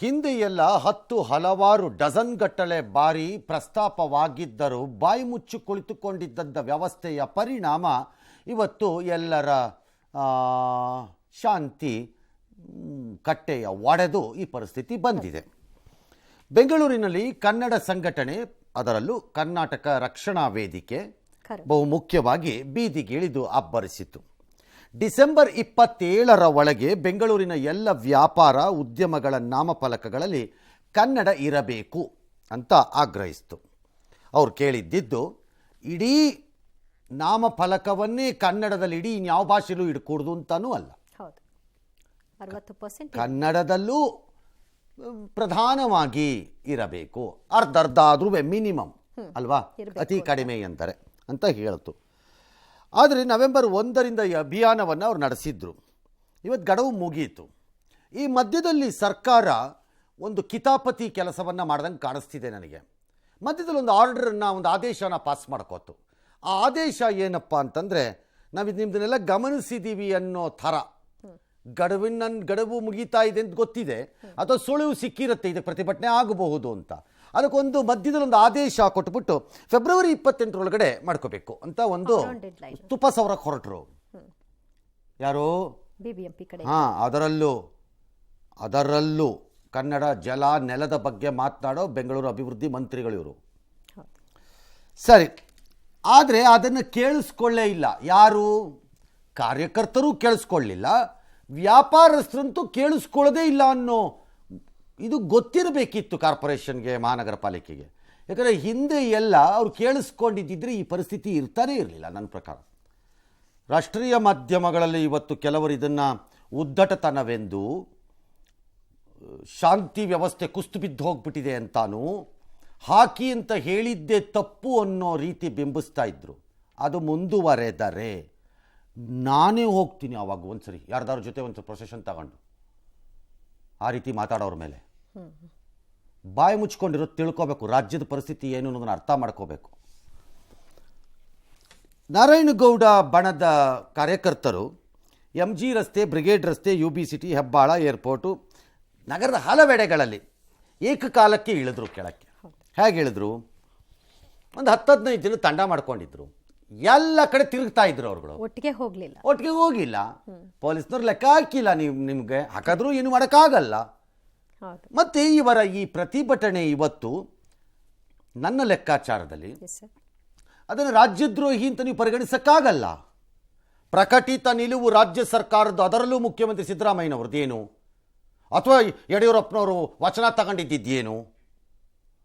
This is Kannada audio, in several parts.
ಹಿಂದೆ ಎಲ್ಲ ಹಲವಾರು ಡಜನ್ ಗಟ್ಟಲೆ ಬಾರಿ ಪ್ರಸ್ತಾಪವಾಗಿದ್ದರೂ ಬಾಯಿ ಮುಚ್ಚಿ ಕುಳಿತುಕೊಂಡಿದ್ದ ವ್ಯವಸ್ಥೆಯ ಪರಿಣಾಮ ಇವತ್ತು ಎಲ್ಲರ ಶಾಂತಿ ಕಟ್ಟೆಯ ಒಡೆದು ಈ ಪರಿಸ್ಥಿತಿ ಬಂದಿದೆ. ಬೆಂಗಳೂರಿನಲ್ಲಿ ಕನ್ನಡ ಸಂಘಟನೆ, ಅದರಲ್ಲೂ ಕರ್ನಾಟಕ ರಕ್ಷಣಾ ವೇದಿಕೆ ಬಹುಮುಖ್ಯವಾಗಿ ಬೀದಿಗಿಳಿದು ಅಬ್ಬರಿಸಿತು. ಡಿಸೆಂಬರ್ 27ರ ಒಳಗೆ ಬೆಂಗಳೂರಿನ ಎಲ್ಲ ವ್ಯಾಪಾರ ಉದ್ಯಮಗಳ ನಾಮಫಲಕಗಳಲ್ಲಿ ಕನ್ನಡ ಇರಬೇಕು ಅಂತ ಆಗ್ರಹಿಸಿತು. ಅವ್ರು ಕೇಳಿದ್ದಿದ್ದು ಇಡೀ ನಾಮಫಲಕವನ್ನೇ ಕನ್ನಡದಲ್ಲಿ ಇಡೀ ಇನ್ಯಾವ ಭಾಷೆಯಲ್ಲೂ ಇಡಕೂಡ್ದು ಅಂತನೂ ಅಲ್ಲ, 60% ಕನ್ನಡದಲ್ಲೂ ಪ್ರಧಾನವಾಗಿ ಇರಬೇಕು, ಅರ್ಧ ಆದ್ರೂ ಮಿನಿಮಮ್ ಅಲ್ವಾ, ಅತಿ ಕಡಿಮೆ ಎಂದರೆ ಅಂತ ಹೇಳ್ತು. ಆದರೆ ನವೆಂಬರ್ 1ರಿಂದ ಈ ಅಭಿಯಾನವನ್ನು ಅವ್ರು ನಡೆಸಿದ್ರು. ಇವತ್ತು ಗಡುವು ಮುಗಿಯಿತು. ಈ ಮಧ್ಯದಲ್ಲಿ ಸರ್ಕಾರ ಒಂದು ಕಿತಾಪತಿ ಕೆಲಸವನ್ನು ಮಾಡ್ದಂಗೆ ಕಾಣಿಸ್ತಿದೆ ನನಗೆ. ಮಧ್ಯದಲ್ಲಿ ಒಂದು ಆರ್ಡರನ್ನು, ಒಂದು ಆದೇಶನ ಪಾಸ್ ಮಾಡ್ಕೋತು. ಆ ಆದೇಶ ಏನಪ್ಪ ಅಂತಂದರೆ, ನಾವು ನಿಮ್ಮದನ್ನೆಲ್ಲ ಗಮನಿಸಿದ್ದೀವಿ ಅನ್ನೋ ಥರ, ಗಡುವು ಮುಗೀತಾ ಇದೆ ಅಂತ ಗೊತ್ತಿದೆ ಅಥವಾ ಸುಳಿವು ಸಿಕ್ಕಿರುತ್ತೆ ಇದಕ್ಕೆ ಪ್ರತಿಭಟನೆ ಆಗಬಹುದು ಅಂತ, ಅದಕ್ಕೊಂದು ಮಧ್ಯದಲ್ಲಿ ಒಂದು ಆದೇಶ ಕೊಟ್ಬಿಟ್ಟು ಫೆಬ್ರವರಿ 28ರೊಳಗಡೆ ಮಾಡ್ಕೋಬೇಕು ಅಂತ ಒಂದು ತುಪ್ಪ ಸವರಕ್ಕೆ ಹೊರಟರು. ಯಾರು? ಬಿಬಿಎಂಪಿ ಕಡೆ. ಅದರಲ್ಲೂ ಕನ್ನಡ ಜಲ ನೆಲದ ಬಗ್ಗೆ ಮಾತನಾಡೋ ಬೆಂಗಳೂರು ಅಭಿವೃದ್ಧಿ ಮಂತ್ರಿಗಳು ಇವರು. ಸರಿ, ಆದರೆ ಅದನ್ನು ಕೇಳಿಸ್ಕೊಳ್ಳೇ ಇಲ್ಲ. ಯಾರು? ಕಾರ್ಯಕರ್ತರು ಕೇಳಿಸ್ಕೊಳ್ಳಿಲ್ಲ, ವ್ಯಾಪಾರಸ್ಥರಂತೂ ಕೇಳಿಸ್ಕೊಳ್ಳೋದೇ ಇಲ್ಲ ಅನ್ನೋ ಇದು ಗೊತ್ತಿರಬೇಕಿತ್ತು ಕಾರ್ಪೊರೇಷನ್ಗೆ, ಮಹಾನಗರ ಪಾಲಿಕೆಗೆ. ಯಾಕಂದರೆ ಹಿಂದೆ ಎಲ್ಲ ಅವ್ರು ಕೇಳಿಸ್ಕೊಂಡಿದ್ದಿದ್ರೆ ಈ ಪರಿಸ್ಥಿತಿ ಇರ್ತಾನೇ ಇರಲಿಲ್ಲ ನನ್ನ ಪ್ರಕಾರ. ರಾಷ್ಟ್ರೀಯ ಮಾಧ್ಯಮಗಳಲ್ಲಿ ಇವತ್ತು ಕೆಲವರು ಇದನ್ನು ಉದ್ದಟತನವೆಂದು, ಶಾಂತಿ ವ್ಯವಸ್ಥೆ ಕುಸ್ತು ಬಿದ್ದು ಹೋಗ್ಬಿಟ್ಟಿದೆ ಅಂತಾನು, ಹಾಕಿ ಅಂತ ಹೇಳಿದ್ದೇ ತಪ್ಪು ಅನ್ನೋ ರೀತಿ ಬಿಂಬಿಸ್ತಾ ಇದ್ರು. ಅದು ಮುಂದುವರೆದರೆ ನಾನೇ ಹೋಗ್ತೀನಿ ಆವಾಗ ಒಂದ್ಸರಿ ಯಾರ್ದಾರ ಜೊತೆ ಒಂದು ಪ್ರೊಸೆಷನ್ ತಗೊಂಡು ಆ ರೀತಿ ಮಾತಾಡೋರ ಮೇಲೆ ಬಾಯಿ ಮುಚ್ಕೊಂಡಿರೋದು ತಿಳ್ಕೋಬೇಕು. ರಾಜ್ಯದ ಪರಿಸ್ಥಿತಿ ಏನು ಅನ್ನೋದನ್ನು ಅರ್ಥ ಮಾಡ್ಕೋಬೇಕು. ನಾರಾಯಣಗೌಡ ಬಣದ ಕಾರ್ಯಕರ್ತರು MG ರಸ್ತೆ, ಬ್ರಿಗೇಡ್ ರಸ್ತೆ, UB ಸಿಟಿ, ಹೆಬ್ಬಾಳ, ಏರ್ಪೋರ್ಟು, ನಗರದ ಹಲವೆಡೆಗಳಲ್ಲಿ ಏಕಕಾಲಕ್ಕೆ ಇಳಿದ್ರು ಕೆಳಕ್ಕೆ. ಹೇಗೆ ಇಳಿದ್ರು? ಒಂದು 10-15 ಜನ ತಂಡ ಮಾಡ್ಕೊಂಡಿದ್ರು. ಎಲ್ಲ ಕಡೆ ತಿರುಗ್ತಾ ಇದ್ರು ಅವ್ರುಗಳು. ಒಟ್ಟಿಗೆ ಹೋಗಿಲ್ಲ. ಪೊಲೀಸ್ನವ್ರು ಲೆಕ್ಕ ಹಾಕಿಲ್ಲ. ನಿಮ್ಗೆ ಹಾಕಿದ್ರು ಏನು ಮಾಡೋಕ್ಕಾಗಲ್ಲ. ಮತ್ತೆ ಇವರ ಈ ಪ್ರತಿಭಟನೆ ಇವತ್ತು ನನ್ನ ಲೆಕ್ಕಾಚಾರದಲ್ಲಿ ಅದನ್ನು ರಾಜ್ಯದ್ರೋಹಿ ಅಂತ ನೀವು ಪರಿಗಣಿಸಕ್ಕಾಗಲ್ಲ. ಪ್ರಕಟಿತ ನಿಲುವು ರಾಜ್ಯ ಸರ್ಕಾರದ್ದು, ಅದರಲ್ಲೂ ಮುಖ್ಯಮಂತ್ರಿ ಸಿದ್ದರಾಮಯ್ಯನವ್ರದ್ದೇನು, ಅಥವಾ ಯಡಿಯೂರಪ್ಪನವರು ವಚನ ತಗೊಂಡಿದ್ದೇನು,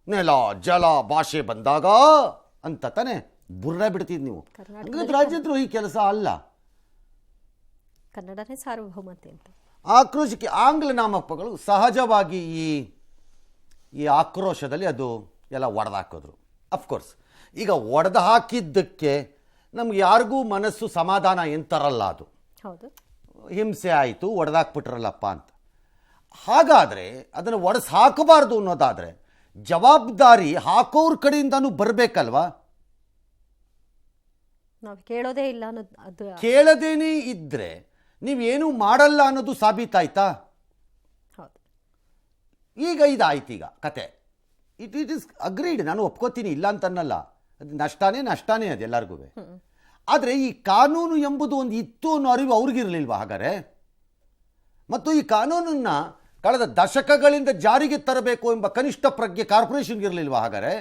ನೆಲ ಜಲ ಭಾಷೆ ಬಂದಾಗ ಅಂತ ತಾನೆ ಬುರ್ರ ಬಿಡ್ತಿದ್ ನೀವು. ರಾಜ್ಯದ್ರೋಹಿ ಕೆಲಸ ಅಲ್ಲ, ಕನ್ನಡನೇ ಸಾರ್ವಭೌಮತೆ ಅಂತ. ಆಕ್ರೋಶಕ್ಕೆ ಆಂಗ್ಲ ನಾಮಪಗಳು ಸಹಜವಾಗಿ ಈ ಆಕ್ರೋಶದಲ್ಲಿ ಅದು ಎಲ್ಲ ಒಡೆದಾಕಿದ್ರು. ಅಫ್ಕೋರ್ಸ್ ಈಗ ಒಡೆದು ಹಾಕಿದ್ದಕ್ಕೆ ನಮ್ಗೆ ಯಾರಿಗೂ ಮನಸ್ಸು ಸಮಾಧಾನ ಏನು ತರಲ್ಲ. ಅದು ಹಿಂಸೆ ಆಯಿತು, ಒಡೆದಾಕ್ಬಿಟ್ರಲ್ಲಪ್ಪ ಅಂತ. ಹಾಗಾದರೆ ಅದನ್ನು ಒಡೆಸಿ ಹಾಕಬಾರ್ದು ಅನ್ನೋದಾದರೆ ಜವಾಬ್ದಾರಿ ಹಾಕೋರ ಕಡೆಯಿಂದನೂ ಬರಬೇಕಲ್ವಾ. ನಾವು ಕೇಳೋದೇ ಇಲ್ಲ ಅನ್ನೋದು, ಕೇಳದೇನೇ ಇದ್ದರೆ ನೀವೇನು ಮಾಡಲ್ಲ ಅನ್ನೋದು ಸಾಬೀತಾಯ್ತಾ? ಈಗ ಇದಾಯ್ತು, ಈಗ ಕತೆ ಇಟ್ ಈಸ್ ಅಗ್ರೀಡ್. ನಾನು ಒಪ್ಕೋತೀನಿ, ಇಲ್ಲ ಅಂತನ್ನಲ್ಲ. ಅದು ನಷ್ಟನೇ ಅದು ಎಲ್ಲರಿಗೂ. ಆದರೆ ಈ ಕಾನೂನು ಎಂಬುದು ಒಂದು ಇತ್ತು ಅನ್ನೋ ಅರಿವು ಅವ್ರಿಗಿರಲಿಲ್ವಾ ಹಾಗಾದ್ರೆ? ಮತ್ತು ಈ ಕಾನೂನನ್ನು ಕಳೆದ ದಶಕಗಳಿಂದ ಜಾರಿಗೆ ತರಬೇಕು ಎಂಬ ಕನಿಷ್ಠ ಪ್ರಜ್ಞೆ ಕಾರ್ಪೊರೇಷನ್ಗೆ ಇರಲಿಲ್ವಾ ಹಾಗಾದ್ರೆ?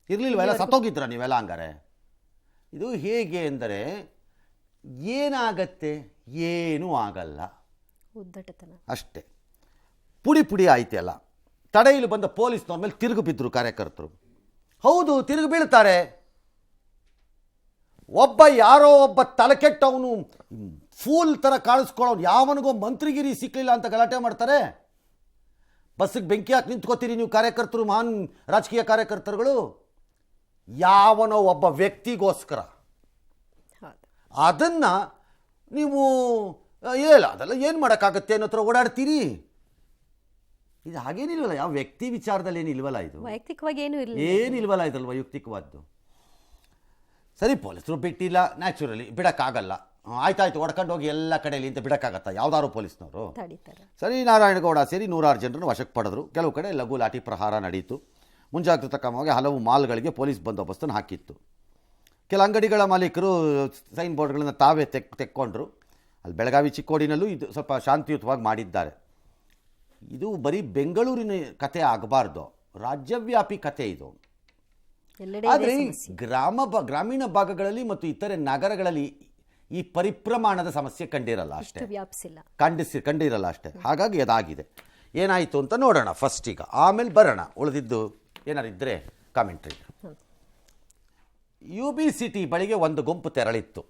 ಇರಲಿಲ್ವ? ಎಲ್ಲ ಸತ್ತೋಗಿದ್ರ ನೀವೆಲ್ಲ ಹಂಗಾರೆ? ಇದು ಹೇಗೆ ಎಂದರೆ ಏನಾಗತ್ತೆ? ಏನೂ ಆಗಲ್ಲ, ಅಷ್ಟೇ. ಪುಡಿ ಆಯ್ತು ಎಲ್ಲ. ತಡೆಯಲು ಬಂದ ಪೊಲೀಸ್ನವ್ರ ಮೇಲೆ ತಿರುಗಿ ಬಿದ್ದರು ಕಾರ್ಯಕರ್ತರು. ಹೌದು, ತಿರುಗಿ ಬೀಳ್ತಾರೆ. ಯಾರೋ ಒಬ್ಬ ತಲೆಕೆಟ್ಟವನು ಫೂಲ್ ಥರ ಕಾಣಿಸ್ಕೊಳ್ಳೋನು, ಯಾವನಿಗೋ ಮಂತ್ರಿಗಿರಿ ಸಿಕ್ಕಲಿಲ್ಲ ಅಂತ ಗಲಾಟೆ ಮಾಡ್ತಾರೆ. ಬಸ್ಸಿಗೆ ಬೆಂಕಿ ಹಾಕಿ ನಿಂತ್ಕೋತೀರಿ ನೀವು ಕಾರ್ಯಕರ್ತರು, ಮಹಾನ್ ರಾಜಕೀಯ ಕಾರ್ಯಕರ್ತರುಗಳು. ಯಾವನೋ ಒಬ್ಬ ವ್ಯಕ್ತಿಗೋಸ್ಕರ ಅದನ್ನು ನೀವು ಇಲ್ಲ ಅದೆಲ್ಲ ಏನು ಮಾಡೋಕ್ಕಾಗತ್ತೆ ಅನ್ನೋ ಥರ ಓಡಾಡ್ತೀರಿ. ಇದು ಹಾಗೇನಿಲ್ವಲ್ಲ, ಯಾವ ವ್ಯಕ್ತಿ ವಿಚಾರದಲ್ಲಿ ಏನಿಲ್ವಲ್ಲ, ಇದು ವೈಯಕ್ತಿಕವಾಗಿ ಏನಿಲ್ವಲ್ಲ ಇದ್ರಲ್ಲಿ ವೈಯಕ್ತಿಕವಾದ್ದು. ಸರಿ, ಪೊಲೀಸರು ಬಿಟ್ಟಿಲ್ಲ, ನ್ಯಾಚುರಲಿ ಬಿಡೋಕ್ಕಾಗಲ್ಲ. ಆಯ್ತಾಯ್ತು ಹೊಡ್ಕೊಂಡು ಹೋಗಿ ಎಲ್ಲ ಕಡೆಯಲ್ಲಿ ಅಂತ ಬಿಡೋಕ್ಕಾಗತ್ತಾ ಯಾವ್ದಾದ್ರು ಪೊಲೀಸ್ನವರು? ತಡೀತಾರೆ. ಸರಿ, ನಾರಾಯಣಗೌಡ ಸೇರಿ 106 ಜನರನ್ನು ವಶಕ್ಕೆ ಪಡೆದರು. ಕೆಲವು ಕಡೆ ಲಘು ಲಾಠಿ ಪ್ರಹಾರ ನಡೆಯಿತು. ಮುಂಜಾಗ್ರತಾ ಕ್ರಮವಾಗಿ ಹಲವು ಮಾಲ್ಗಳಿಗೆ ಪೊಲೀಸ್ ಬಂದೋಬಸ್ತನ್ನು ಹಾಕಿತ್ತು. ಕೆಲ ಅಂಗಡಿಗಳ ಮಾಲೀಕರು ಸೈನ್ ಬೋರ್ಡ್ಗಳನ್ನು ತಾವೇ ತೆಕ್ಕೊಂಡ್ರು. ಅಲ್ಲಿ ಬೆಳಗಾವಿ ಚಿಕ್ಕೋಡಿನಲ್ಲೂ ಇದು ಸ್ವಲ್ಪ ಶಾಂತಿಯುತವಾಗಿ ಮಾಡಿದ್ದಾರೆ. ಇದು ಬರೀ ಬೆಂಗಳೂರಿನ ಕತೆ ಆಗಬಾರ್ದು, ರಾಜ್ಯವ್ಯಾಪಿ ಕತೆ ಇದು. ಎಲ್ಲೆಡೆ ಆದರೆ ಗ್ರಾಮೀಣ ಭಾಗಗಳಲ್ಲಿ ಮತ್ತು ಇತರೆ ನಗರಗಳಲ್ಲಿ ಈ ಪರಿಪ್ರಮಾಣದ ಸಮಸ್ಯೆ ಕಂಡಿರಲ್ಲ ಅಷ್ಟೇ, ವ್ಯಾಪಿಸಿಲ್ಲ, ಕಂಡಿರಲ್ಲ ಅಷ್ಟೇ. ಹಾಗಾಗಿ ಅದಾಗಿದೆ. ಏನಾಯಿತು ಅಂತ ನೋಡೋಣ ಫಸ್ಟ್ ಈಗ, ಆಮೇಲೆ ಬರೋಣ ಉಳಿದಿದ್ದು ಏನಾರಿದ್ದರೆ ಕಾಮೆಂಟ್ರಿ. UBCT ಬಳಿಗೆ ಒಂದು ಗುಂಪು ತೆರಳಿತ್ತು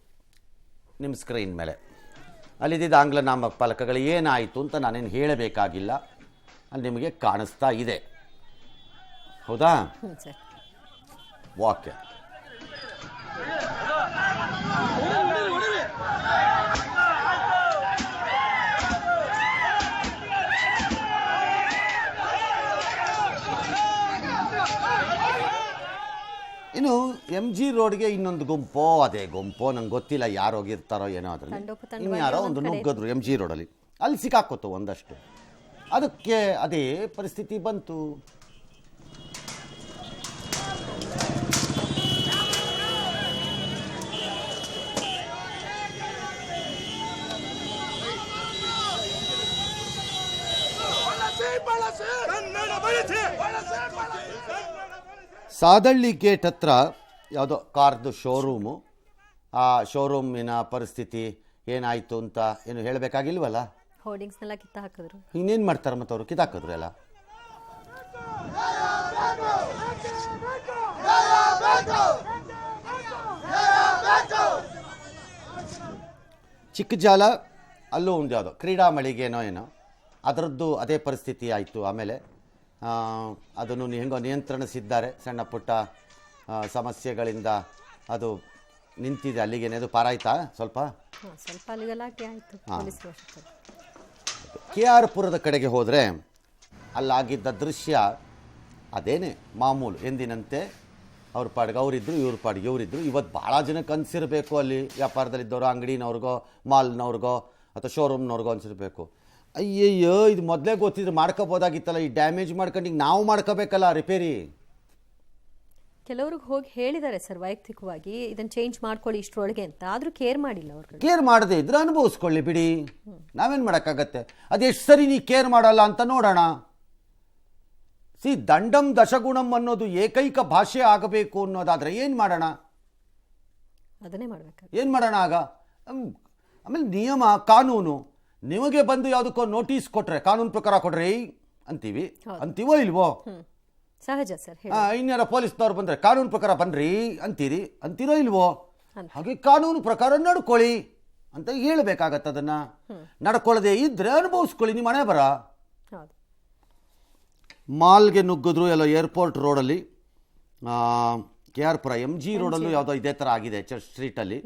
ನಿಮ್ಮ ಸ್ಕ್ರೀನ್ ಮೇಲೆ. ಅಲ್ಲಿದ್ದ ಆಂಗ್ಲ ನಾಮಫಲಕಗಳು ಏನಾಯಿತು ಅಂತ ನಾನೇನು ಹೇಳಬೇಕಾಗಿಲ್ಲ, ಅಲ್ಲಿ ನಿಮಗೆ ಕಾಣಿಸ್ತಾ ಇದೆ. ಹೌದಾ? ಸರ್. ಓಕೆ. ಇನ್ನು MG ರೋಡ್ಗೆ ಇನ್ನೊಂದು ಗುಂಪೋ ಅದೇ ಗುಂಪೋ ನಂಗೆ ಗೊತ್ತಿಲ್ಲ, ಯಾರು ಹೋಗಿರ್ತಾರೋ ಏನೋ. ಅದರಲ್ಲಿ ಇನ್ಯಾರೋ ಒಂದು ನುಗ್ಗಿದ್ರು MG ರೋಡಲ್ಲಿ, ಅಲ್ಲಿ ಸಿಕ್ಕಾಕೋತು ಒಂದಷ್ಟು. ಅದಕ್ಕೆ ಅದೇ ಪರಿಸ್ಥಿತಿ ಬಂತು. ಸಾದಳ್ಳಿ ಗೇಟ್ ಹತ್ರ ಯಾವುದೋ ಕಾರ್ದು ಶೋರೂಮು. ಆ ಶೋರೂಮಿನ ಪರಿಸ್ಥಿತಿ ಏನಾಯಿತು ಅಂತ ಏನು ಹೇಳಬೇಕಾಗಿಲ್ವಲ್ಲ? ಹೋರ್ಡಿಂಗ್ಸ್ನೆಲ್ಲ ಕಿತ್ತ ಹಾಕಿದ್ರು. ಇನ್ನೇನು ಮಾಡ್ತಾರೆ ಮತ್ತು ಅವರು ಕಿತ್ತಾಕಿದ್ರು ಎಲ್ಲ. ಚಿಕ್ಕಜಾಲ ಅಲ್ಲೂ ಒಂದು ಯಾವುದೋ ಕ್ರೀಡಾ ಮಳಿಗೆನೋ ಏನೋ ಅದರದ್ದು ಅದೇ ಪರಿಸ್ಥಿತಿ ಆಯಿತು. ಆಮೇಲೆ ಅದನ್ನು ಹೆಂಗೋ ನಿಯಂತ್ರಿಸಿದ್ದಾರೆ. ಸಣ್ಣ ಪುಟ್ಟ ಸಮಸ್ಯೆಗಳಿಂದ ಅದು ನಿಂತಿದೆ, ಅಲ್ಲಿಗೇನೆ ಅದು ಪಾರಾಯ್ತಾ ಸ್ವಲ್ಪ KR ಪುರದ ಕಡೆಗೆ ಹೋದರೆ ಅಲ್ಲಾಗಿದ್ದ ದೃಶ್ಯ ಅದೇನೆ ಮಾಮೂಲು, ಎಂದಿನಂತೆ. ಅವ್ರ ಪಾಡಿಗೆ ಅವರಿದ್ದರು, ಇವ್ರ ಪಾಡಿಗೆ ಇವರಿದ್ದರು. ಇವತ್ತು ಭಾಳ ಜನಕ್ಕೆ ಅನಿಸಿರಬೇಕು, ಅಲ್ಲಿ ವ್ಯಾಪಾರದಲ್ಲಿದ್ದವರು, ಅಂಗಡಿನವ್ರಿಗೋ ಮಾಲ್ನವ್ರಿಗೋ ಅಥವಾ ಶೋರೂಮ್ನವ್ರಿಗೋ ಅನಿಸಿರ್ಬೇಕು, ಅಯ್ಯಯ್ಯೋ ಇದು ಮೊದಲೇ ಗೊತ್ತಿದ್ರೆ ಮಾಡ್ಕೋಬೋದಾಗಿತ್ತಲ್ಲ, ಈ ಡ್ಯಾಮೇಜ್ ಮಾಡ್ಕೊಂಡು ಈಗ ನಾವು ಮಾಡ್ಕೋಬೇಕಲ್ಲ ರಿಪೇರಿ. ಕೆಲವ್ರಿಗೆ ಹೋಗಿ ಹೇಳಿದ್ದಾರೆ ಸರ್ ವೈಯಕ್ತಿಕವಾಗಿ ಇದನ್ನು ಚೇಂಜ್ ಮಾಡ್ಕೊಳ್ಳಿ ಇಷ್ಟರೊಳಗೆ ಅಂತ, ಆದರೂ ಕೇರ್ ಮಾಡಿಲ್ಲ ಅವ್ರಿಗೆ. ಕೇರ್ ಮಾಡದೇ ಇದ್ರೆ ಅನುಭವಿಸ್ಕೊಳ್ಳಿ ಬಿಡಿ, ನಾವೇನು ಮಾಡೋಕ್ಕಾಗತ್ತೆ. ಅದೆಷ್ಟು ಸರಿ ನೀ ಕೇರ್ ಮಾಡಲ್ಲ ಅಂತ ನೋಡೋಣ. ದಂಡಂ ದಶಗುಣಂ ಅನ್ನೋದು ಏಕೈಕ ಭಾಷೆ ಆಗಬೇಕು ಅನ್ನೋದಾದರೆ ಏನು ಮಾಡೋಣ? ಅದನ್ನೇ ಮಾಡಬೇಕು. ಏನು ಮಾಡೋಣ ಆಗ? ಆಮೇಲೆ ನಿಯಮ ಕಾನೂನು, ನಿಮಗೆ ಬಂದು ಯಾವುದಕ್ಕೋ ನೋಟಿಸ್ ಕೊಟ್ರೆ ಕಾನೂನು ಪ್ರಕಾರ ಕೊಡ್ರಿ ಅಂತೀವೋ ಇಲ್ವೋ? ಸಹಜ ಸರ್. ಇನ್ಯಾರ ಪೊಲೀಸ್ನವ್ರು ಬಂದರೆ ಕಾನೂನು ಪ್ರಕಾರ ಬನ್ರಿ ಅಂತೀರೋ ಇಲ್ವೋ? ಹಾಗೆ ಕಾನೂನು ಪ್ರಕಾರ ನಡ್ಕೊಳ್ಳಿ ಅಂತ ಹೇಳಬೇಕಾಗತ್ತೆ. ಅದನ್ನು ನಡ್ಕೊಳ್ಳದೆ ಇದ್ರೆ ಅನುಭವಿಸ್ಕೊಳ್ಳಿ, ನಿಮ್ಮ ಮನೆ ಬರ. ಮಾಲ್ಗೆ ನುಗ್ಗಿದ್ರು ಎಲ್ಲ ಏರ್ಪೋರ್ಟ್ ರೋಡಲ್ಲಿ, KR ಪುರ MG ರೋಡಲ್ಲೂ ಯಾವುದೋ ಇದೇ ಥರ ಆಗಿದೆ. ಚರ್ಚ್ ಸ್ಟ್ರೀಟಲ್ಲಿ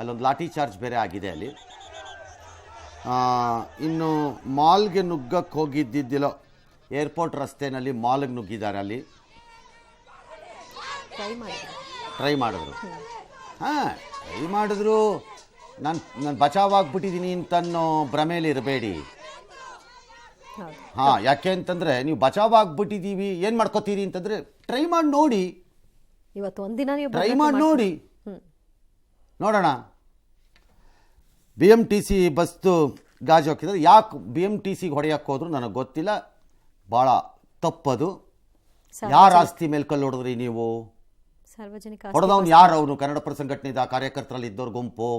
ಅಲ್ಲೊಂದು ಲಾಠಿ ಚಾರ್ಜ್ ಬೇರೆ ಆಗಿದೆ ಅಲ್ಲಿ. ಇನ್ನು ಮಾಲ್ಗೆ ನುಗ್ಗಕ್ಕೆ ಹೋಗಿದ್ದಿದ್ದಿಲ್ಲೋ ಏರ್ಪೋರ್ಟ್ ರಸ್ತೆಯಲ್ಲಿ ಮಾಲ್ಗೆ ನುಗ್ಗಿದ್ದಾರೆ. ಅಲ್ಲಿ ಟ್ರೈ ಮಾಡಿದ್ರು. ಟ್ರೈ ಮಾಡಿದ್ರು. ನಾನು ಬಚಾವಾಗ್ಬಿಟ್ಟಿದ್ದೀನಿ ಅಂತನ್ನೋ ಭ್ರಮೇಲಿ ಇರಬೇಡಿ. ಯಾಕೆ ಅಂತಂದರೆ ನೀವು ಬಚಾವಾಗ್ಬಿಟ್ಟಿದ್ದೀವಿ ಏನು ಮಾಡ್ಕೋತೀರಿ ಅಂತಂದರೆ ಟ್ರೈ ಮಾಡಿ ನೋಡಿ. ಇವತ್ತು ಒಂದಿನ ನೀವು ಟ್ರೈ ಮಾಡಿ ನೋಡಿ, ನೋಡೋಣ. BMTC ಬಸ್ದು ಗಾಜು ಹಾಕಿದ್ರೆ ಯಾಕೆ BMTCಗೆ ಹೊಡೆಯಕ್ಕೆ ಹೋದ್ರು ನನಗೆ ಗೊತ್ತಿಲ್ಲ. ಭಾಳ ತಪ್ಪದು. ಯಾರ ಆಸ್ತಿ ಮೇಲೆ ಕಲ್ಲು ಹೊಡೆದ್ರಿ ನೀವು? ಸಾರ್ವಜನಿಕ ಹೊಡೆದವನು ಯಾರು? ಅವನು ಕನ್ನಡಪರ ಸಂಘಟನೆದ ಕಾರ್ಯಕರ್ತರಲ್ಲಿ ಇದ್ದವ್ರ ಗುಂಪು.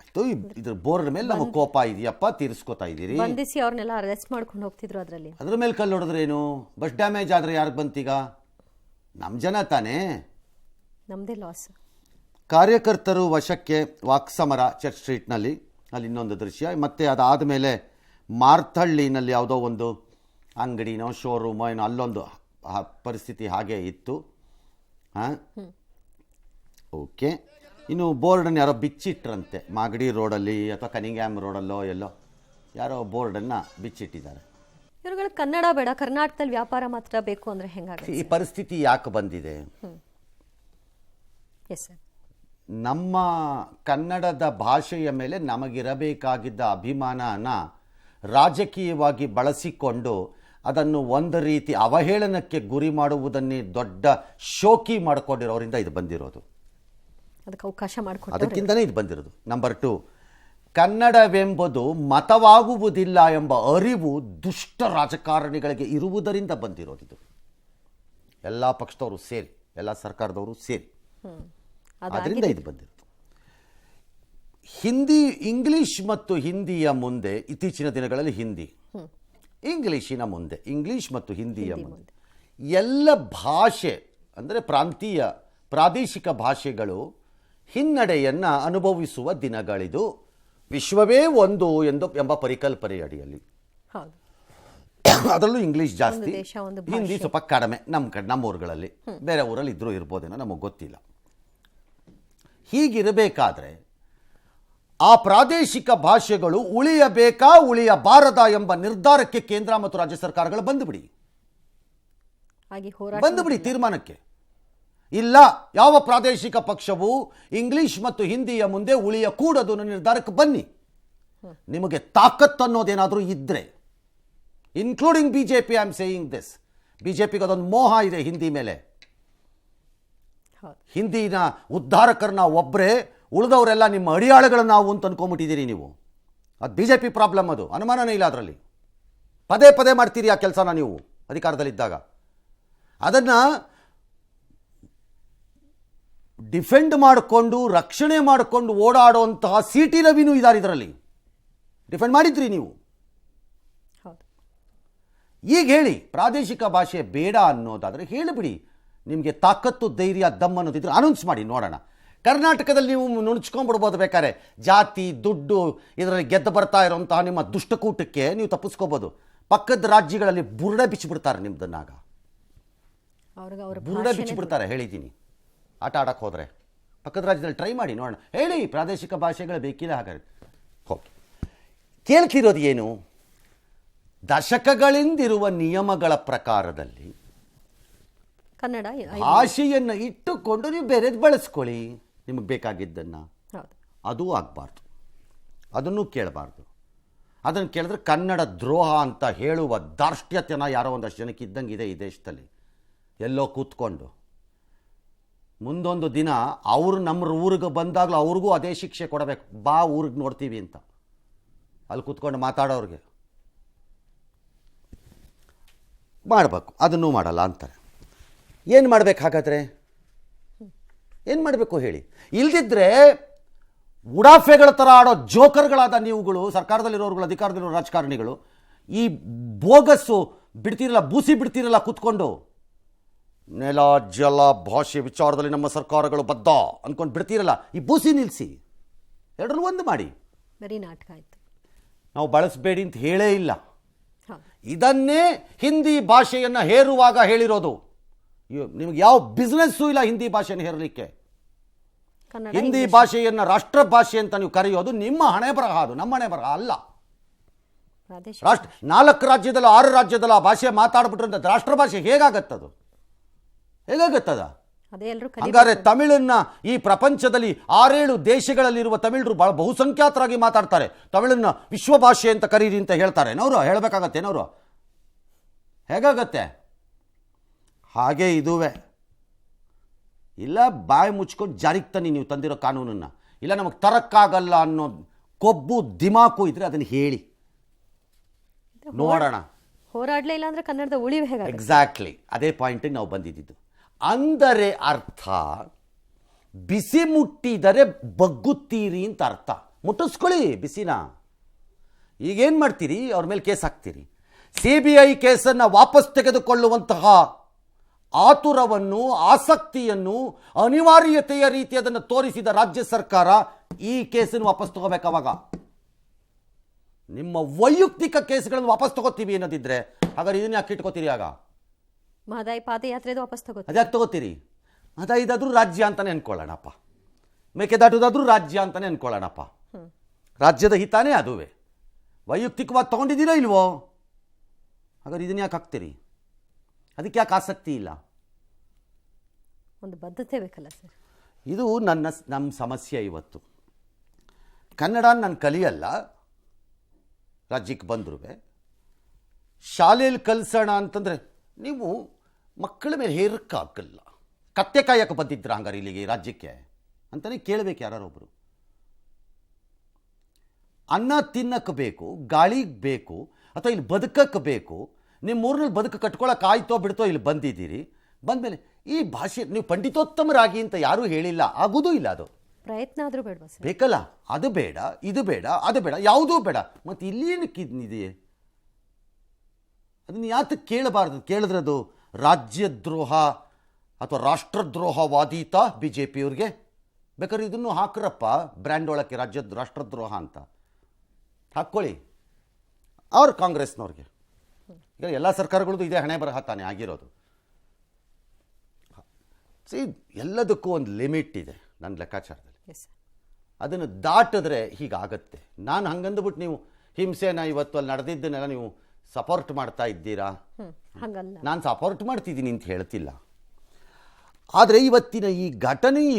ಆಯ್ತು, ಇದ್ರ ಬೋರ್ಡ್ ಮೇಲೆ ನಮಗೆ ಕೋಪ ಇದೆಯಪ್ಪ, ತೀರಿಸ್ಕೋತಾ ಇದ್ದೀರಿ. ಬಂಧಿಸಿ ಅವ್ರನ್ನೆಲ್ಲ ಅರೆಸ್ಟ್ ಮಾಡ್ಕೊಂಡು ಹೋಗ್ತಿದ್ರು. ಅದರಲ್ಲಿ ಅದ್ರ ಮೇಲೆ ಕಲ್ಲು ಹೊಡೆದ್ರೇನು? ಬಸ್ ಡ್ಯಾಮೇಜ್ ಆದರೆ ಯಾರಿಗೆ ಬಂತೀಗ? ನಮ್ಮ ಜನ ತಾನೇ, ನಮ್ಮದೇ ಲಾಸ್. ಕಾರ್ಯಕರ್ತರು ವಶಕ್ಕೆ, ವಾಕ್ಸಮರ ಚರ್ಚ್ ಸ್ಟ್ರೀಟ್ನಲ್ಲಿ, ಅಲ್ಲಿ ಇನ್ನೊಂದು ದೃಶ್ಯ. ಮತ್ತು ಅದಾದ ಮೇಲೆ ಮಾರ್ತಹಳ್ಳಿನಲ್ಲಿ ಯಾವುದೋ ಒಂದು ಅಂಗಡಿನೋ ಶೋರೂಮೋ ಏನೋ ಅಲ್ಲೊಂದು ಪರಿಸ್ಥಿತಿ ಹಾಗೆ ಇತ್ತು. ಓಕೆ. ಇನ್ನು ಬೋರ್ಡನ್ನು ಯಾರೋ ಬಿಚ್ಚಿಟ್ರಂತೆ ಮಾಗಡಿ ರೋಡಲ್ಲಿ ಅಥವಾ ಕನಿಂಗ್ಯಾಮ್ ರೋಡಲ್ಲೋ ಎಲ್ಲೋ ಯಾರೋ ಬೋರ್ಡನ್ನು ಬಿಚ್ಚಿಟ್ಟಿದ್ದಾರೆ. ಇವ್ರುಗಳು ಕನ್ನಡ ಬೇಡ, ಕರ್ನಾಟಕದಲ್ಲಿ ವ್ಯಾಪಾರ ಮಾತ್ರ ಬೇಕು ಅಂದರೆ ಹೆಂಗಾಗುತ್ತೆ? ಈ ಪರಿಸ್ಥಿತಿ ಯಾಕೆ ಬಂದಿದೆ? ನಮ್ಮ ಕನ್ನಡದ ಭಾಷೆಯ ಮೇಲೆ ನಮಗಿರಬೇಕಾಗಿದ್ದ ಅಭಿಮಾನನ ರಾಜಕೀಯವಾಗಿ ಬಳಸಿಕೊಂಡು ಅದನ್ನು ಒಂದು ರೀತಿ ಅವಹೇಳನಕ್ಕೆ ಗುರಿ ಮಾಡುವುದನ್ನೇ ದೊಡ್ಡ ಶೋಕಿ ಮಾಡಿಕೊಂಡಿರೋರಿಂದ ಇದು ಬಂದಿರೋದು. ಅದಕ್ಕೆ ಅವಕಾಶ ಮಾಡಿಕೊಟ್ಟು ಅದಕ್ಕಿಂತಲೇ ಇದು ಬಂದಿರೋದು. ನಂಬರ್ 2, ಕನ್ನಡವೆಂಬುದು ಮತವಾಗುವುದಿಲ್ಲ ಎಂಬ ಅರಿವು ದುಷ್ಟ ರಾಜಕಾರಣಿಗಳಿಗೆ ಇರುವುದರಿಂದ ಬಂದಿರೋದಿದು. ಎಲ್ಲ ಪಕ್ಷದವರು ಸೇರಿ, ಎಲ್ಲ ಸರ್ಕಾರದವರು ಸೇರಿ, ಅದರಿಂದ ಇದು ಬಂದಿರೋದು. ಇಂಗ್ಲಿಷ್ ಮತ್ತು ಹಿಂದಿಯ ಮುಂದೆ ಇತ್ತೀಚಿನ ದಿನಗಳಲ್ಲಿ ಇಂಗ್ಲಿಷಿನ ಮುಂದೆ, ಇಂಗ್ಲಿಷ್ ಮತ್ತು ಹಿಂದಿಯ ಮುಂದೆ ಎಲ್ಲ ಭಾಷೆ ಅಂದರೆ ಪ್ರಾದೇಶಿಕ ಭಾಷೆಗಳು ಹಿನ್ನಡೆಯನ್ನು ಅನುಭವಿಸುವ ದಿನಗಳಿದು. ವಿಶ್ವವೇ ಒಂದು ಎಂಬ ಪರಿಕಲ್ಪನೆ ಅಡಿಯಲ್ಲಿ ಅದರಲ್ಲೂ ಇಂಗ್ಲಿಷ್ ಜಾಸ್ತಿ, ಹಿಂದಿ ಸ್ವಲ್ಪ ಕಡಿಮೆ ನಮ್ಮ ಊರುಗಳಲ್ಲಿ. ಬೇರೆ ಊರಲ್ಲಿ ಇದ್ರೂ ಇರ್ಬೋದೇನೋ, ನಮಗೆ ಗೊತ್ತಿಲ್ಲ. ಹೀಗಿರಬೇಕಾದ್ರೆ ಆ ಪ್ರಾದೇಶಿಕ ಭಾಷೆಗಳು ಉಳಿಯಬೇಕಾ ಉಳಿಯಬಾರದಾ ಎಂಬ ನಿರ್ಧಾರಕ್ಕೆ ಕೇಂದ್ರ ಮತ್ತು ರಾಜ್ಯ ಸರ್ಕಾರಗಳು ಬಂದುಬಿಡಿ ತೀರ್ಮಾನಕ್ಕೆ. ಇಲ್ಲ, ಯಾವ ಪ್ರಾದೇಶಿಕ ಪಕ್ಷವು ಇಂಗ್ಲಿಷ್ ಮತ್ತು ಹಿಂದಿಯ ಮುಂದೆ ಉಳಿಯಕೂಡದು ಅನ್ನೋ ನಿರ್ಧಾರಕ್ಕೆ ಬನ್ನಿ. ನಿಮಗೆ ತಾಕತ್ತು ಅನ್ನೋದೇನಾದರೂ ಇದ್ರೆ, including BJP, I am saying this. ಬಿಜೆಪಿಗೆ ಅದೊಂದು ಮೋಹ ಇದೆ ಹಿಂದಿ ಮೇಲೆ. ಹಿಂದಿನ ಉದ್ಧಾರಕರನ್ನ ಒಬ್ಬರೇ, ಉಳಿದವರೆಲ್ಲ ನಿಮ್ಮ ಅಡಿಯಾಳುಗಳನ್ನ ನಾವು ಅಂತ ಅನ್ಕೊಂಬಿಟ್ಟಿದ್ದೀರಿ ನೀವು. ಅದು ಬಿಜೆಪಿ ಪ್ರಾಬ್ಲಮ್, ಅದು ಅನುಮಾನನೇ ಇಲ್ಲ. ಅದರಲ್ಲಿ ಪದೇ ಪದೇ ಮಾಡ್ತೀರಿ ಆ ಕೆಲಸನ ನೀವು ಅಧಿಕಾರದಲ್ಲಿದ್ದಾಗ. ಅದನ್ನು ಡಿಫೆಂಡ್ ಮಾಡಿಕೊಂಡು ರಕ್ಷಣೆ ಮಾಡಿಕೊಂಡು ಓಡಾಡುವಂತಹ ಸಿ.ಟಿ. ರವಿನೂ ಇದ್ದಾರೆ ಇದರಲ್ಲಿ. ಡಿಫೆಂಡ್ ಮಾಡಿದ್ರಿ ನೀವು. ಈಗ ಹೇಳಿ, ಪ್ರಾದೇಶಿಕ ಭಾಷೆ ಬೇಡ ಅನ್ನೋದಾದರೆ ಹೇಳಿಬಿಡಿ. ನಿಮಗೆ ತಾಕತ್ತು, ಧೈರ್ಯ, ದಮ್ ಅನ್ನೋದಿದ್ರೆ ಅನೌನ್ಸ್ ಮಾಡಿ ನೋಡೋಣ. ಕರ್ನಾಟಕದಲ್ಲಿ ನೀವು ನುಣುಚ್ಕೊಂಡ್ಬಿಡ್ಬೋದು ಬೇಕಾದ್ರೆ. ಜಾತಿ, ದುಡ್ಡು ಇದರಲ್ಲಿ ಗೆದ್ದು ಬರ್ತಾ ಇರೋಂತಹ ನಿಮ್ಮ ದುಷ್ಟಕೂಟಕ್ಕೆ ನೀವು ತಪ್ಪಿಸ್ಕೋಬೋದು. ಪಕ್ಕದ ರಾಜ್ಯಗಳಲ್ಲಿ ಬುರುಡೆ ಬಿಚ್ಚಿಬಿಡ್ತಾರೆ ನಿಮ್ದನ್ನಾಗ. ಬುರುಡೆ ಬಿಚ್ಚಿಬಿಡ್ತಾರೆ, ಹೇಳಿದ್ದೀನಿ. ಆಟ ಆಡಕ್ಕೆ ಹೋದರೆ ಪಕ್ಕದ ರಾಜ್ಯದಲ್ಲಿ ಟ್ರೈ ಮಾಡಿ ನೋಡೋಣ. ಹೇಳಿ, ಪ್ರಾದೇಶಿಕ ಭಾಷೆಗಳು ಬೇಕಿಲ್ಲ. ಹಾಗಾದ್ರೆ ಹೋಗಿ ಕೇಳ್ತಿರೋದು ಏನು? ದಶಕಗಳಿಂದಿರುವ ನಿಯಮಗಳ ಪ್ರಕಾರದಲ್ಲಿ ಕನ್ನಡ ಭಾಷೆಯನ್ನು ಇಟ್ಟುಕೊಂಡು ನೀವು ಬೇರೆದು ಬಳಸ್ಕೊಳ್ಳಿ ನಿಮಗೆ ಬೇಕಾಗಿದ್ದನ್ನು. ಅದೂ ಆಗಬಾರ್ದು, ಅದನ್ನು ಕೇಳಬಾರ್ದು. ಅದನ್ನು ಕೇಳಿದ್ರೆ ಕನ್ನಡ ದ್ರೋಹ ಅಂತ ಹೇಳುವ ದಾರ್ಷ್ಟ್ಯತೆನ ಯಾರೋ ಒಂದಷ್ಟು ಜನಕ್ಕೆ ಇದ್ದಂಗಿದೆ ಈ ದೇಶದಲ್ಲಿ. ಎಲ್ಲೋ ಕೂತ್ಕೊಂಡು ಮುಂದೊಂದು ದಿನ ಅವರು ನಮ್ಮ ಊರಿಗೆ ಬಂದಾಗಲೂ ಅವ್ರಿಗೂ ಅದೇ ಶಿಕ್ಷೆ ಕೊಡಬೇಕು. ಬಾ ಊರಿಗೆ ನೋಡ್ತೀವಿ ಅಂತ ಅಲ್ಲಿ ಕೂತ್ಕೊಂಡು ಮಾತಾಡೋರಿಗೆ ಮಾಡಬೇಕು. ಅದನ್ನೂ ಮಾಡಲ್ಲ ಅಂತಾರೆ. ಏನು ಮಾಡಬೇಕು ಹಾಗಾದರೆ? ಏನು ಮಾಡಬೇಕು ಹೇಳಿ? ಇಲ್ದಿದ್ರೆ ಉಡಾಫೆಗಳ ಥರ ಆಡೋ ಜೋಕರ್ಗಳಾದ ನೀವುಗಳು, ಸರ್ಕಾರದಲ್ಲಿರೋರುಗಳು, ಅಧಿಕಾರದಲ್ಲಿರೋ ರಾಜಕಾರಣಿಗಳು, ಈ ಬೋಗಸ್ಸು ಬಿಡ್ತಿರಲ್ಲ, ಬೂಸಿ ಬಿಡ್ತಿರಲ್ಲ ಕೂತ್ಕೊಂಡು, ನೆಲ ಜಲ ಭಾಷೆ ವಿಚಾರದಲ್ಲಿ ನಮ್ಮ ಸರ್ಕಾರಗಳು ಬದ್ಧ ಅಂದ್ಕೊಂಡು ಬಿಡ್ತಿರಲ್ಲ, ಈ ಬೂಸಿ ನಿಲ್ಲಿಸಿ, ಎರಡನ್ನೂ ಒಂದು ಮಾಡಿ. ಬರೀ ನಾಟಕ ಆಯಿತು. ನಾವು ಬಳಸಬೇಡಿ ಅಂತ ಹೇಳೇ ಇಲ್ಲ. ಇದನ್ನೇ ಹಿಂದಿ ಭಾಷೆಯನ್ನು ಹೇರುವಾಗ ಹೇಳಿರೋದು. ನಿಮಗೆ ಯಾವ ಬಿಸ್ನೆಸ್ಸೂ ಇಲ್ಲ ಹಿಂದಿ ಭಾಷೆಯನ್ನು ಹೇರಲಿಕ್ಕೆ. ಹಿಂದಿ ಭಾಷೆಯನ್ನು ರಾಷ್ಟ್ರ ಭಾಷೆ ಅಂತ ನೀವು ಕರೆಯೋದು ನಿಮ್ಮ ಹಣೆ ಬರಹ, ಅದು ನಮ್ಮ ಹಣೆ ಬರಹ ಅಲ್ಲ. 4 ರಾಜ್ಯದಲ್ಲ 6 ರಾಜ್ಯದಲ್ಲ ಆ ಭಾಷೆ ಮಾತಾಡ್ಬಿಟ್ರೆ ರಾಷ್ಟ್ರ ಭಾಷೆ ಹೇಗಾಗತ್ತದು? ಹೇಗಾಗತ್ತದ? ಹಂಗಾರೆ ತಮಿಳನ್ನ ಈ ಪ್ರಪಂಚದಲ್ಲಿ 6-7 ದೇಶಗಳಲ್ಲಿರುವ ತಮಿಳರು ಬಹಳ ಬಹುಸಂಖ್ಯಾತರಾಗಿ ಮಾತಾಡ್ತಾರೆ. ತಮಿಳನ್ನ ವಿಶ್ವ ಭಾಷೆ ಅಂತ ಕರೀರಿ ಅಂತ ಹೇಳ್ತಾರೆ. ನವರು ಹೇಳಬೇಕಾಗತ್ತೇನವರು? ಹೇಗಾಗತ್ತೆ? ಹಾಗೆ ಇದುವೆ. ಇಲ್ಲ, ಬಾಯಿ ಮುಚ್ಕೊಂಡು ಜಾರಿಗೆ ತನ್ನಿ ನೀವು ತಂದಿರೋ ಕಾನೂನನ್ನು. ಇಲ್ಲ, ನಮಗೆ ತರಕ್ಕಾಗಲ್ಲ ಅನ್ನೋ ಕೊಬ್ಬು ದಿಮಾಕು ಇದ್ರೆ ಅದನ್ನು ಹೇಳಿ ನೋಡೋಣ. ಹೋರಾಡಲೇ ಇಲ್ಲ ಅಂದ್ರೆ ಕನ್ನಡದ ಉಳಿವು ಹೇಗೆ? ಎಕ್ಸಾಕ್ಟ್ಲಿ ಅದೇ ಪಾಯಿಂಟಿಗೆ ನಾವು ಬಂದಿದ್ದು. ಅಂದರೆ ಅರ್ಥ ಬಿಸಿ ಮುಟ್ಟಿದರೆ ಬಗ್ಗುತ್ತೀರಿ ಅಂತ ಅರ್ಥ. ಮುಟ್ಟಿಸ್ಕೊಳ್ಳಿ ಬಿಸಿನ. ಈಗೇನು ಮಾಡ್ತೀರಿ? ಅವ್ರ ಮೇಲೆ ಕೇಸ್ ಹಾಕ್ತೀರಿ. CBI ಕೇಸನ್ನು ವಾಪಸ್ ತೆಗೆದುಕೊಳ್ಳುವಂತಹ ಆತುರವನ್ನು, ಆಸಕ್ತಿಯನ್ನು, ಅನಿವಾರ್ಯತೆಯ ರೀತಿ ಅದನ್ನು ತೋರಿಸಿದ ರಾಜ್ಯ ಸರ್ಕಾರ ಈ ಕೇಸನ್ನು ವಾಪಸ್ ತಗೋಬೇಕು. ಅವಾಗ ನಿಮ್ಮ ವೈಯಕ್ತಿಕ ಕೇಸ್ಗಳನ್ನು ವಾಪಸ್ ತಗೋತೀವಿ ಅನ್ನೋದಿದ್ರೆ ಹಾಗಾದ್ರೆ ಇದನ್ನ ಯಾಕೆ ಇಟ್ಕೋತೀರಿ? ಆಗ ಮಹದಾಯಿ ಪಾದಯಾತ್ರೆದು ವಾಪಸ್ ತಗೋತೀರಿ. ಅದ್ಯಾಕೆ ತಗೋತೀರಿ? ಇದಾದ್ರೂ ರಾಜ್ಯ ಅಂತಾನೆ ಅನ್ಕೊಳ್ಳೋಣಪ್ಪ, ಮೇಕೆದಾಟುದಾದ್ರೂ ರಾಜ್ಯ ಅಂತಾನೆ ಅನ್ಕೊಳ್ಳೋಣಪ್ಪ. ರಾಜ್ಯದ ಹಿತಾನೇ ಅದುವೇ. ವೈಯಕ್ತಿಕವಾಗಿ ತಗೊಂಡಿದ್ದೀರಾ ಇಲ್ವೋ? ಹಾಗಾದ್ರೆ ಇದನ್ನ ಯಾಕೆ ಹಾಕ್ತೀರಿ? ಅದಕ್ಕೆ ಯಾಕೆ ಆಸಕ್ತಿ ಇಲ್ಲ? ಒಂದು ಬದ್ಧತೆ ಬೇಕಲ್ಲ ಸರ್. ಇದು ನಮ್ಮ ಸಮಸ್ಯೆ ಇವತ್ತು. ಕನ್ನಡ ನಾನು ಕಲಿಯಲ್ಲ, ರಾಜ್ಯಕ್ಕೆ ಬಂದರೂ ಶಾಲೆಯಲ್ಲಿ ಕಲಿಸೋಣ ಅಂತಂದರೆ ನೀವು ಮಕ್ಕಳ ಮೇಲೆ ಹೇರಕ್ಕಾಗಲ್ಲ. ಕತ್ತೆ ಕಾಯಕ್ಕೆ ಬಂದಿದ್ರ ಹಂಗಾರೆ ಇಲ್ಲಿಗೆ ರಾಜ್ಯಕ್ಕೆ ಅಂತಲೇ ಕೇಳಬೇಕು ಯಾರೊಬ್ಬರು. ಅನ್ನ ತಿನ್ನಕ್ಕೆ ಬೇಕು, ಗಾಳಿಗೆ ಬೇಕು, ಅಥವಾ ಇಲ್ಲಿ ಬದುಕಕ್ಕೆ ಬೇಕು. ನಿಮ್ಮ ಊರಿನಲ್ಲಿ ಬದುಕು ಕಟ್ಕೊಳ್ಳೋಕೆ ಆಯ್ತೋ ಬಿಡ್ತೋ ಇಲ್ಲಿ ಬಂದಿದ್ದೀರಿ. ಬಂದಮೇಲೆ ಈ ಭಾಷೆ ನೀವು ಪಂಡಿತೋತ್ತಮರಾಗಿ ಅಂತ ಯಾರೂ ಹೇಳಿಲ್ಲ, ಆಗೋದೂ ಇಲ್ಲ. ಅದು ಪ್ರಯತ್ನ ಆದರೂ ಬೇಡವಾ ಸರ್? ಬೇಕಲ್ಲ, ಅದು ಬೇಡ, ಇದು ಬೇಡ, ಅದು ಬೇಡ, ಯಾವುದೂ ಬೇಡ. ಮತ್ತು ಇಲ್ಲೇನಕ್ಕೆ ಇದೆಯೇ? ಅದನ್ನು ಯಾತಕ್ಕೆ ಕೇಳಬಾರ್ದು? ಕೇಳಿದ್ರೆ ಅದು ರಾಜ್ಯದ್ರೋಹ ಅಥವಾ ರಾಷ್ಟ್ರದ್ರೋಹವಾದೀತ ಬಿ ಜೆ ಪಿಯವ್ರಿಗೆ. ಬೇಕಾದ್ರೆ ಇದನ್ನು ಹಾಕ್ರಪ್ಪ ಬ್ರ್ಯಾಂಡ್ ಒಳಕ್ಕೆ, ರಾಷ್ಟ್ರದ್ರೋಹ ಅಂತ ಹಾಕ್ಕೊಳ್ಳಿ. ಅವ್ರು ಕಾಂಗ್ರೆಸ್ನವ್ರಿಗೆ ಈಗ ಎಲ್ಲ ಸರ್ಕಾರಗಳದ್ದು ಇದೇ ಹಣೆ ಬರಹ ತಾನೇ ಆಗಿರೋದು. ಸಿ, ಎಲ್ಲದಕ್ಕೂ ಒಂದು ಲಿಮಿಟ್ ಇದೆ ನನ್ನ ಲೆಕ್ಕಾಚಾರದಲ್ಲಿ. ಅದನ್ನು ದಾಟಿದ್ರೆ ಹೀಗಾಗತ್ತೆ. ನಾನು ಹಂಗಂದ್ಬಿಟ್ಟು ನೀವು ಹಿಂಸೆನ ಇವತ್ತು ಅಲ್ಲಿ ನಡೆದಿದ್ದನ್ನೆಲ್ಲ ನೀವು ಸಪೋರ್ಟ್ ಮಾಡ್ತಾ ಇದ್ದೀರಾ? ನಾನು ಸಪೋರ್ಟ್ ಮಾಡ್ತಿದ್ದೀನಿ ಅಂತ ಹೇಳ್ತಿಲ್ಲ. ಆದರೆ ಇವತ್ತಿನ ಈ ಘಟನೆ, ಈ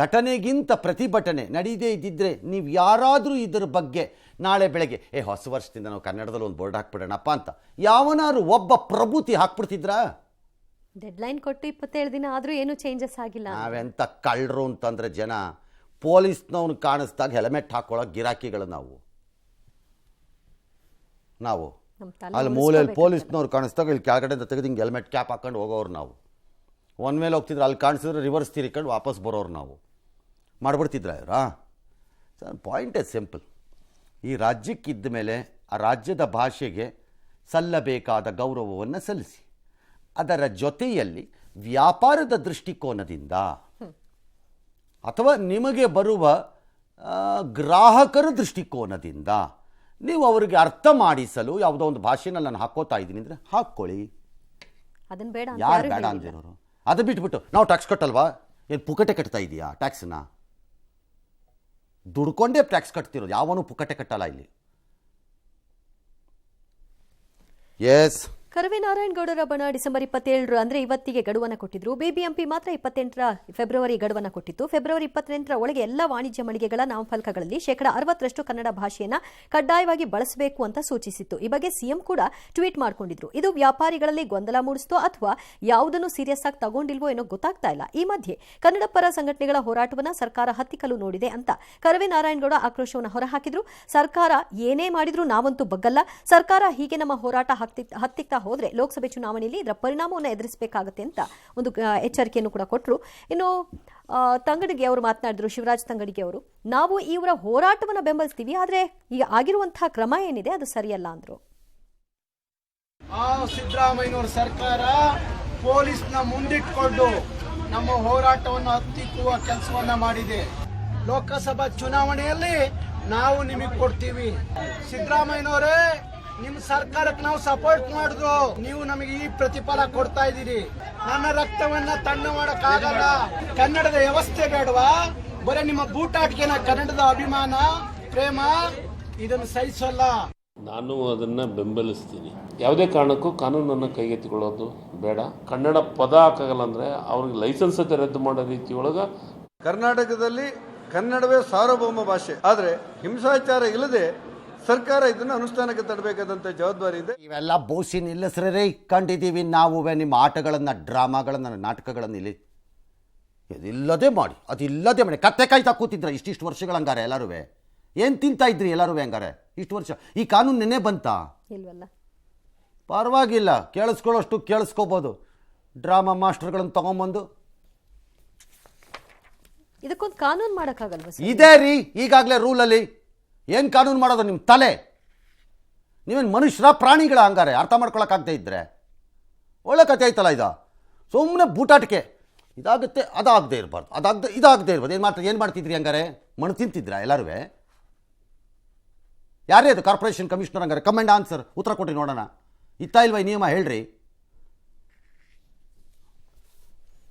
ಘಟನೆಗಿಂತ ಪ್ರತಿಭಟನೆ ನಡೀದೇ ಇದ್ದಿದ್ರೆ ನೀವು ಯಾರಾದರೂ ಇದರ ಬಗ್ಗೆ ನಾಳೆ ಬೆಳಗ್ಗೆ ಹೊಸ ವರ್ಷದಿಂದ ನಾವು ಕನ್ನಡದಲ್ಲಿ ಒಂದು ಬೋರ್ಡ್ ಹಾಕ್ಬಿಡೋಣಪ್ಪ ಅಂತ ಯಾವನಾರು ಒಬ್ಬ ಪ್ರಭೂತಿ ಹಾಕ್ಬಿಡ್ತಿದ್ರಾ? ಡೆಡ್ಲೈನ್ ಕೊಟ್ಟು 27 ದಿನ ಆದರೂ ಏನೂ ಚೇಂಜಸ್ ಆಗಿಲ್ಲ. ನಾವೆಂತ ಕಳ್ಳರು ಅಂತಂದರೆ ಜನ ಪೊಲೀಸ್ನವ್ನು ಕಾಣಿಸ್ದಾಗ ಹೆಲ್ಮೆಟ್ ಹಾಕೊಳ್ಳೋ ಗಿರಾಕಿಗಳು ನಾವು ಅಲ್ಲಿ ಮೂಲೆಯಲ್ಲಿ ಪೊಲೀಸ್ನವ್ರು ಕಾಣಿಸ್ದಾಗ ಇಲ್ಲಿ ಕೆಳಗಡೆಯಿಂದ ತೆಗೆದು ಹಿಂಗೆ ಹೆಲ್ಮೆಟ್ ಕ್ಯಾಪ್ ಹಾಕೊಂಡು ಹೋಗೋರು ನಾವು. ಒನ್ ಮೇಲೆ ಹೋಗ್ತಿದ್ರೆ ಅಲ್ಲಿ ಕಾಣಿಸಿದ್ರೆ ರಿವರ್ಸ್ ತಿರ್ಕೊಂಡು ವಾಪಸ್ ಬರೋರು ನಾವು ಮಾಡಿಬಿಡ್ತಿದ್ರ ಇವರಾ? Point is simple. ಈ ರಾಜ್ಯಕ್ಕಿದ್ದ ಮೇಲೆ ಆ ರಾಜ್ಯದ ಭಾಷೆಗೆ ಸಲ್ಲಬೇಕಾದ ಗೌರವವನ್ನು ಸಲ್ಲಿಸಿ, ಅದರ ಜೊತೆಯಲ್ಲಿ ವ್ಯಾಪಾರದ ದೃಷ್ಟಿಕೋನದಿಂದ ಅಥವಾ ನಿಮಗೆ ಬರುವ ಗ್ರಾಹಕರ ದೃಷ್ಟಿಕೋನದಿಂದ ನೀವು ಅವರಿಗೆ ಅರ್ಥ ಮಾಡಿಸಲು ಯಾವುದೋ ಒಂದು ಭಾಷೆನಲ್ಲಿ ನಾನು ಹಾಕೋತಾ ಇದ್ದೀನಿ ಅಂದರೆ ಹಾಕ್ಕೊಳ್ಳಿ. ಅದನ್ನು ಬೇಡ ಯಾರು ಬೇಡ ಅಂದಿರೋರು? ಅದು ಬಿಟ್ಬಿಟ್ಟು ನಾವು ಟ್ಯಾಕ್ಸ್ ಕಟ್ಟಲ್ವಾ? ಏನು ಪುಕಟೆ ಕಟ್ತಾ ಇದೆಯಾ ಟ್ಯಾಕ್ಸನ್ನ? ದುಡ್ಕೊಂಡೇ ಟ್ಯಾಕ್ಸ್ ಕಟ್ತಿರೋದು, ಯಾವನು ಪುಕಟೆ ಕಟ್ಟಲ್ಲ ಇಲ್ಲಿ. ಎಸ್, ಕರವೇ ನಾರಾಯಣಗೌಡರ ಬಣ ಡಿಸೆಂಬರ್ 27 ಅಂದರೆ ಇವತ್ತಿಗೆ ಗಡುವನ್ನು ಕೊಟ್ಟಿದ್ರು. ಬಿಬಿಎಂಪಿ ಮಾತ್ರ 28 ಫೆಬ್ರವರಿ ಗಡುವನ್ನು ಕೊಟ್ಟಿತ್ತು. ಫೆಬ್ರವರಿ 28 ಒಳಗೆ ಎಲ್ಲ ವಾಣಿಜ್ಯ ಮಳಿಗೆಗಳ ನಾಮಫಲಕಗಳಲ್ಲಿ 60% ಕನ್ನಡ ಭಾಷೆಯನ್ನು ಕಡ್ಡಾಯವಾಗಿ ಬಳಸಬೇಕು ಅಂತ ಸೂಚಿಸಿತ್ತು. ಈ ಬಗ್ಗೆ ಸಿಎಂ ಕೂಡ ಟ್ವೀಟ್ ಮಾಡಿಕೊಂಡಿದ್ರು. ಇದು ವ್ಯಾಪಾರಿಗಳಲ್ಲಿ ಗೊಂದಲ ಮೂಡಿಸ್ತೋ ಅಥವಾ ಯಾವುದನ್ನು ಸೀರಿಯಸ್ ಆಗಿ ತಗೊಂಡಿಲ್ವೋ ಏನೋ ಗೊತ್ತಾಗ್ತಾ ಇಲ್ಲ. ಈ ಮಧ್ಯೆ ಕನ್ನಡ ಪರ ಸಂಘಟನೆಗಳ ಹೋರಾಟವನ್ನು ಸರ್ಕಾರ ಹತ್ತಿಕ್ಕಲು ನೋಡಿದೆ ಅಂತ ಕರವೇ ನಾರಾಯಣಗೌಡ ಆಕ್ರೋಶವನ್ನು ಹೊರಹಾಕಿದ್ರು. ಸರ್ಕಾರ ಏನೇ ಮಾಡಿದ್ರೂ ನಾವಂತೂ ಬಗ್ಗಲ್ಲ. ಸರ್ಕಾರ ಹೀಗೆ ನಮ್ಮ ಹೋರಾಟ ಹತ್ತಿಕ್ತಾ ಹೋದ್ರೆ ಲೋಕಸಭೆ ಚುನಾವಣೆಯಲ್ಲಿ ಇದರ ಪರಿಣಾಮವನ್ನು ಎದುರಿಸಬೇಕಾಗುತ್ತೆ ಅಂತ ಒಂದು ಎಚ್ಚರಿಕೆಯನ್ನು ಕೂಡ ಕೊಟ್ಟರು. ಇನ್ನು ತಂಗಡಿಗೆ ಅವರು ಮಾತನಾಡಿದ್ರು, ಶಿವರಾಜ್ ತಂಗಡಿಗೆ ಅವರು, ನಾವು ಇವರ ಹೋರಾಟವನ್ನು ಬೆಂಬಲಿಸ್ತೀವಿ, ಆದರೆ ಈಗ ಆಗಿರುವಂತಹ ಕ್ರಮ ಏನಿದೆ ಅದು ಸರಿಯಲ್ಲ ಅಂದ್ರು. ಸಿದ್ದರಾಮಯ್ಯನವರ ಸರ್ಕಾರ ಪೊಲೀಸ್ನ ಮುಂದಿಟ್ಟುಕೊಂಡು ನಮ್ಮ ಹೋರಾಟವನ್ನು ಹತ್ತಿಕ್ಕುವ ಕೆಲಸವನ್ನ ಮಾಡಿದೆ. ಲೋಕಸಭಾ ಚುನಾವಣೆಯಲ್ಲಿ ನಾವು ನಿಮಗೆ ಕೊಡ್ತೀವಿ. ಸಿದ್ದರಾಮಯ್ಯನವರೇ, ನಿಮ್ಮ ಸರ್ಕಾರಕ್ಕೆ ನಾವು ಸಪೋರ್ಟ್ ಮಾಡಿದ್ರು, ನೀವು ನಮಗೆ ಈ ಪ್ರತಿಫಲ ಕೊಡ್ತಾ ಇದ್ದೀರಿ. ನನ್ನ ರಕ್ತವನ್ನ ತಣ್ಣ ಮಾಡಕ್ಕಾಗಲ್ಲ. ಕನ್ನಡದ ವ್ಯವಸ್ಥೆ ಬೇಡವಾ? ಬರೀ ನಿಮ್ಮ ಬೂಟಾಟಿಕೆನ ಕನ್ನಡದ ಅಭಿಮಾನ ಪ್ರೇಮ ಇದನ್ನು ಸಹಿಸಲ್ಲ. ನಾನು ಅದನ್ನು ಬೆಂಬಲಿಸ್ತೀನಿ. ಯಾವುದೇ ಕಾರಣಕ್ಕೂ ಕಾನೂನನ್ನು ಕೈಗೆತ್ತಿಕೊಳ್ಳೋದು ಬೇಡ. ಕನ್ನಡ ಪದ ಹಾಕಾಗಲ್ಲ ಅಂದರೆ ಅವ್ರಿಗೆ ಲೈಸೆನ್ಸ್ ರದ್ದು ಮಾಡೋ ರೀತಿಯೊಳಗೆ ಕರ್ನಾಟಕದಲ್ಲಿ ಕನ್ನಡವೇ ಸಾರ್ವಭೌಮ ಭಾಷೆ. ಆದರೆ ಹಿಂಸಾಚಾರ ಇಲ್ಲದೆ ಸರ್ಕಾರ ಇದನ್ನು ಅನುಷ್ಠಾನಕ್ಕೆ ತರಬೇಕಾದಂಥ ಜವಾಬ್ದಾರಿ ಇದೆ. ಇವೆಲ್ಲ ಬೋಸಿ ನಿಲ್ಲಿಸ್ರೇ ಕಂಡಿದ್ದೀವಿ ನಾವು ನಿಮ್ಮ ಆಟಗಳನ್ನು, ಡ್ರಾಮಾಗಳನ್ನು, ನಾಟಕಗಳನ್ನು ಇಲ್ಲಿ ಇದಿಲ್ಲದೆ ಮಾಡಿ, ಅದಿಲ್ಲದೆ ಮಾಡಿ ಕತ್ತೆ ಕಾಯ್ತಾ ಕೂತಿದ್ರ ಇಷ್ಟಿಷ್ಟು ವರ್ಷಗಳು. ಹಂಗಾರೆ ಎಲ್ಲರೂ ಏನು ತಿಂತಾ ಇದ್ರಿ ಎಲ್ಲರೂ ಹಂಗಾರೆ ಇಷ್ಟು ವರ್ಷ? ಈ ಕಾನೂನು ನೆನ್ನೆ ಬಂತಾ? ಇಲ್ವಲ್ಲ. ಪರವಾಗಿಲ್ಲ, ಕೇಳಿಸ್ಕೊಳ್ಳೋಷ್ಟು ಕೇಳಿಸ್ಕೋಬೋದು. ಡ್ರಾಮಾ ಮಾಸ್ಟರ್ಗಳನ್ನು ತಗೊಂಬಂದು ಇದಕ್ಕೊಂದು ಕಾನೂನು ಮಾಡೋಕ್ಕಾಗಲ್ವ? ಇದೇ ರೀ ಈಗಾಗಲೇ ರೂಲಲ್ಲಿ. ಏನು ಕಾನೂನು ಮಾಡೋದು? ನಿಮ್ಮ ತಲೆ. ನೀವೇನು ಮನುಷ್ಯರ ಪ್ರಾಣಿಗಳ? ಹಂಗಾರೆ ಅರ್ಥ ಮಾಡ್ಕೊಳಕ್ಕಾಗದೇ ಇದ್ದರೆ ಒಳ್ಳೆ ಕತೆ ಆಯ್ತಲ್ಲ ಇದು. ಸುಮ್ಮನೆ ಬೂಟಾಟಿಕೆ. ಇದಾಗುತ್ತೆ, ಅದಾಗದೇ ಇರಬಾರ್ದು, ಇದಾಗದೇ ಇರ್ಬೋದು. ಏನು ಮಾಡ್ತಿದ್ರಿ ಹಂಗಾರೆ? ಮಣ್ಣು ತಿಂತಿದ್ರಾ ಎಲ್ಲರೂ? ಯಾರೇ ಅದು ಕಾರ್ಪೊರೇಷನ್ ಕಮಿಷನರ್? ಹಂಗಾರೆ ಕಮೆಂಡ್ ಆನ್ಸರ್ ಉತ್ತರ ಕೊಟ್ಟು ನೋಡೋಣ. ಇತ್ತಾ ಇಲ್ವಾ ಈ ನಿಯಮ? ಹೇಳ್ರಿ.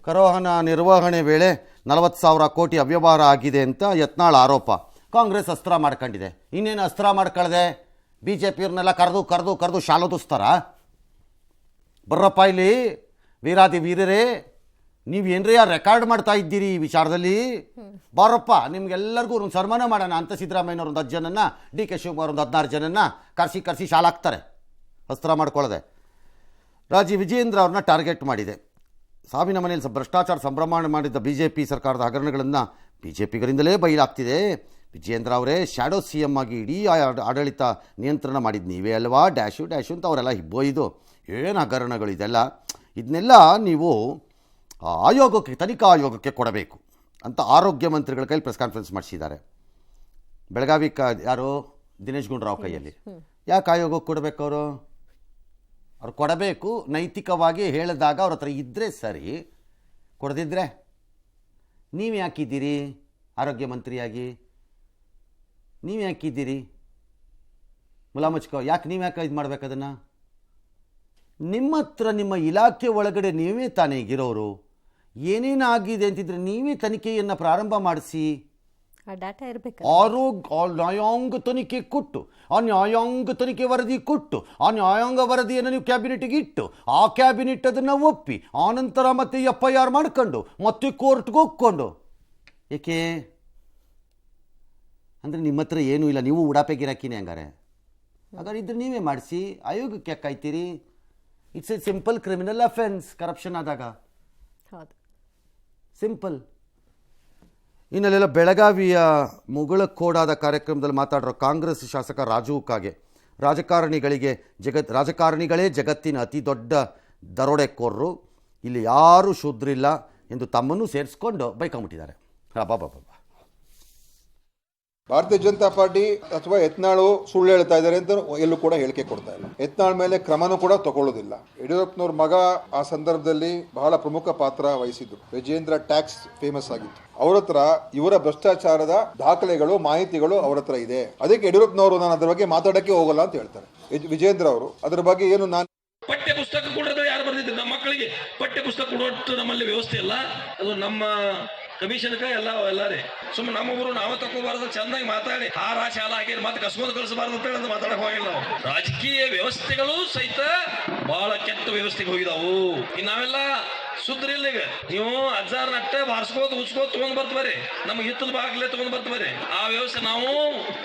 ಕರೋಹನ ನಿರ್ವಹಣೆ ವೇಳೆ 40,000 ಕೋಟಿ ಅವ್ಯವಹಾರ ಆಗಿದೆ ಅಂತ ಯತ್ನಾಳ್ ಆರೋಪ. ಕಾಂಗ್ರೆಸ್ ಅಸ್ತ್ರ ಮಾಡ್ಕೊಂಡಿದೆ. ಇನ್ನೇನು ಅಸ್ತ್ರ ಮಾಡ್ಕೊಳ್ಳದೆ ಬಿ ಜೆ ಪಿಯವ್ರನ್ನೆಲ್ಲ ಕರೆದು ಶಾಲೋದಿಸ್ತಾರ? ಬರ್ರಪ್ಪ ಇಲ್ಲಿ ವೀರಾದಿ ವೀರರೇ, ನೀವೇನ್ರಿ ರೆಕಾರ್ಡ್ ಮಾಡ್ತಾ ಇದ್ದೀರಿ ಈ ವಿಚಾರದಲ್ಲಿ? ಬಾರಪ್ಪ, ನಿಮ್ಗೆಲ್ಲರಿಗೂ ಒಂದು ಸನ್ಮಾನ ಮಾಡೋಣ ಅಂತ ಸಿದ್ದರಾಮಯ್ಯನವ್ರು ಒಂದು 10 ಜನನ್ನ, ಡಿ ಕೆ ಶಿವಕುಮಾರ್ ಒಂದು 16 ಜನನ್ನ ಕರೆಸಿ ಶಾಲಾಕ್ತಾರೆ ಅಸ್ತ್ರ ಮಾಡ್ಕೊಳ್ಳದೆ. ರಾಜೀವ್ ವಿಜಯೇಂದ್ರ ಅವ್ರನ್ನ ಟಾರ್ಗೆಟ್ ಮಾಡಿದೆ. ಸಾವಿನ ಮನೆಯಲ್ಲಿ ಭ್ರಷ್ಟಾಚಾರ ಸಂಭ್ರಮ ಮಾಡಿದ್ದ BJP ಸರ್ಕಾರದ ಹಗರಣಗಳನ್ನು BJPಗರಿಂದಲೇ ಬಯಲಾಗ್ತಿದೆ. ವಿಜಯೇಂದ್ರ ಅವರೇ ಶ್ಯಾಡೋ CM ಆಗಿ ಇಡೀ ಆಡಳಿತ ನಿಯಂತ್ರಣ ಮಾಡಿದ್ದು ನೀವೇ ಅಲ್ವಾ, ಡ್ಯಾಶು ಅಂತ ಅವರೆಲ್ಲ ಹಿಬ್ಬೋಯ್ದು ಏನು ಹಗರಣಗಳು ಇದೆಲ್ಲ, ಇದನ್ನೆಲ್ಲ ನೀವು ಆಯೋಗಕ್ಕೆ, ತನಿಖಾ ಆಯೋಗಕ್ಕೆ ಕೊಡಬೇಕು ಅಂತ ಆರೋಗ್ಯ ಮಂತ್ರಿಗಳ ಕೈಲಿ ಪ್ರೆಸ್ ಕಾನ್ಫರೆನ್ಸ್ ಮಾಡಿಸಿದ್ದಾರೆ. ಬೆಳಗಾವಿ ಯಾರು ದಿನೇಶ್ ಗುಂಡೂರಾವ್ ಕೈಯಲ್ಲಿ. ಯಾಕೆ ಆಯೋಗಕ್ಕೆ ಕೊಡಬೇಕು? ಅವ್ರು ಕೊಡಬೇಕು, ನೈತಿಕವಾಗಿ ಹೇಳಿದಾಗ ಅವ್ರ ಹತ್ರ ಇದ್ದರೆ ಸರಿ, ಕೊಡದಿದ್ದರೆ ನೀವು ಯಾಕಿದ್ದೀರಿ ಆರೋಗ್ಯ ಮಂತ್ರಿಯಾಗಿ? ನೀವು ಯಾಕಿದ್ದೀರಿ ಮುಲಾಮಚ್ಕೋ? ನೀವು ಯಾಕೆ ಇದು ಮಾಡ್ಬೇಕು ಅದನ್ನು? ನಿಮ್ಮ ಹತ್ರ ನಿಮ್ಮ ಇಲಾಖೆ ಒಳಗಡೆ ನೀವೇ ತಾನೇ ಈಗಿರೋರು. ಏನೇನಾಗಿದೆ ಅಂತಿದ್ರೆ ನೀವೇ ತನಿಖೆಯನ್ನು ಪ್ರಾರಂಭ ಮಾಡಿಸಿ. ಡಾಟಾ ಇರಬೇಕು. ನ್ಯಾಯಾಂಗ ತನಿಖೆ ಕೊಟ್ಟು, ಆ ನ್ಯಾಯಾಂಗ ತನಿಖೆ ವರದಿ ಕೊಟ್ಟು, ಆ ನ್ಯಾಯಾಂಗ ವರದಿಯನ್ನು ನೀವು ಕ್ಯಾಬಿನೆಟ್ಗೆ ಇಟ್ಟು, ಆ ಕ್ಯಾಬಿನೆಟ್ ಅದನ್ನು ಒಪ್ಪಿ, ಆನಂತರ ಮತ್ತೆ FIR ಮಾಡ್ಕೊಂಡು ಮತ್ತೆ ಕೋರ್ಟ್ಗೆ ಹೋಗ್ಕೊಂಡು. ಏಕೆ ಅಂದರೆ ನಿಮ್ಮ ಹತ್ರ ಏನೂ ಇಲ್ಲ, ನೀವು ಉಡಾಪೆ ಗಿರಾಕಿನೇ ಹಂಗಾರೆ. ಹಾಗಾದ್ರೆ ಇದ್ರೆ ನೀವೇ ಮಾಡಿಸಿ, ಆಯೋಗಕ್ಕೆ ಯಾಕೆ ಕಾಯ್ತೀರಿ? It's a simple criminal offence corruption ಆದಾಗ. ಹೌದು, ಸಿಂಪಲ್. ಇನ್ನಲ್ಲೆಲ್ಲ ಬೆಳಗಾವಿಯ ಮುಗಳಖೋಡಾದ ಕಾರ್ಯಕ್ರಮದಲ್ಲಿ ಮಾತಾಡಿರೋ ಕಾಂಗ್ರೆಸ್ ಶಾಸಕ ರಾಜು ಕಾಗೆ, ರಾಜಕಾರಣಿಗಳೇ ಜಗತ್ತಿನ ಅತಿ ದೊಡ್ಡ ದರೋಡೆಕೋರರು, ಇಲ್ಲಿ ಯಾರೂ ಶೂದ್ರಿಲ್ಲ ಎಂದು ತಮ್ಮನ್ನು ಸೇರಿಸ್ಕೊಂಡು ಬೈಕೊಂಬಿಟ್ಟಿದ್ದಾರೆ. ಬಾಬಾ ಭಾರತೀಯ ಜನತಾ ಪಾರ್ಟಿ ಅಥವಾ ಯತ್ನಾಳು ಸುಳ್ಳು ಹೇಳ್ತಾ ಇದ್ದಾರೆ ಅಂತ ಎಲ್ಲೂ ಕೂಡ ಹೇಳಿಕೆ ಕೊಡ್ತಾ ಇಲ್ಲ. ಯತ್ನಾಳ್ ಮೇಲೆ ಕ್ರಮನೂ ಕೂಡ ತಗೊಳ್ಳೋದಿಲ್ಲ. ಯಡಿಯೂರಪ್ಪನವ್ರ ಮಗ ಆ ಸಂದರ್ಭದಲ್ಲಿ ಬಹಳ ಪ್ರಮುಖ ಪಾತ್ರ ವಹಿಸಿದ್ರು. ವಿಜೇಂದ್ರ ಟ್ಯಾಕ್ಸ್ ಫೇಮಸ್ ಆಗಿತ್ತು. ಅವ್ರ ಹತ್ರ ಇವರ ಭ್ರಷ್ಟಾಚಾರದ ದಾಖಲೆಗಳು, ಮಾಹಿತಿಗಳು ಅವ್ರ ಹತ್ರ ಇದೆ. ಅದಕ್ಕೆ ಯಡಿಯೂರಪ್ಪನವರು ನಾನು ಅದ್ರ ಬಗ್ಗೆ ಮಾತಾಡಕ್ಕೆ ಹೋಗಲ್ಲ ಅಂತ ಹೇಳ್ತಾರೆ. ವಿಜೇಂದ್ರ ಅವರು ಅದ್ರ ಬಗ್ಗೆ ಏನು ನಾನು ಪಠ್ಯ ಪುಸ್ತಕ ಕೊಡೋದು ಯಾರು ಬರ್ದಿದ್ರು? ನಮ್ಮ ಮಕ್ಕಳಿಗೆ ಪಠ್ಯ ಪುಸ್ತಕ ಕೊಡುವಷ್ಟು ನಮ್ಮಲ್ಲಿ ವ್ಯವಸ್ಥೆ ಇಲ್ಲ. ಅದು ನಮ್ಮ ಕಮಿಷನ್ಕ ಎಲ್ಲಾರೇ ಸುಮ್ಮನೆ ನಮ್ಮೊಬ್ರು ನಾವೇ ತಕೋಬಾರ್ದು, ಚಂದಾಗಿ ಮಾತಾಡಿ ಹಾರ ಶಾಲ ಹಾಕಿ ಮತ್ತೆ ಕಸ್ಕೊಂಡು ಕಳಿಸಬಾರ್ದು ಅಂತ ಹೇಳಿ ಮಾತಾಡಕ್ ಹೋಗಿಲ್ಲ ನಾವು. ರಾಜಕೀಯ ವ್ಯವಸ್ಥೆಗಳು ಸಹಿತ ಬಹಳ ಕೆಟ್ಟ ವ್ಯವಸ್ಥೆಗೆ ಹೋಗಿದಾವು. ನಾವೆಲ್ಲ ಸುದ್ರಿಲ್ಲ. ಈಗ ನೀವು ಅಜ್ಜಾರ್ ನಟ್ಟೆ ಬಾರ್ಸ್ಕೋತ ಉಚ್ಕೋತ ತಗೊಂಡ್ ಬರ್ತಬರಿ, ನಮ್ಗೆ ಹಿತ್ತಲ ಬಾಗ್ಲೇ ತಗೊಂಡ್ ಬರ್ತಬರಿ. ಆ ವ್ಯವಸ್ಥೆ ನಾವು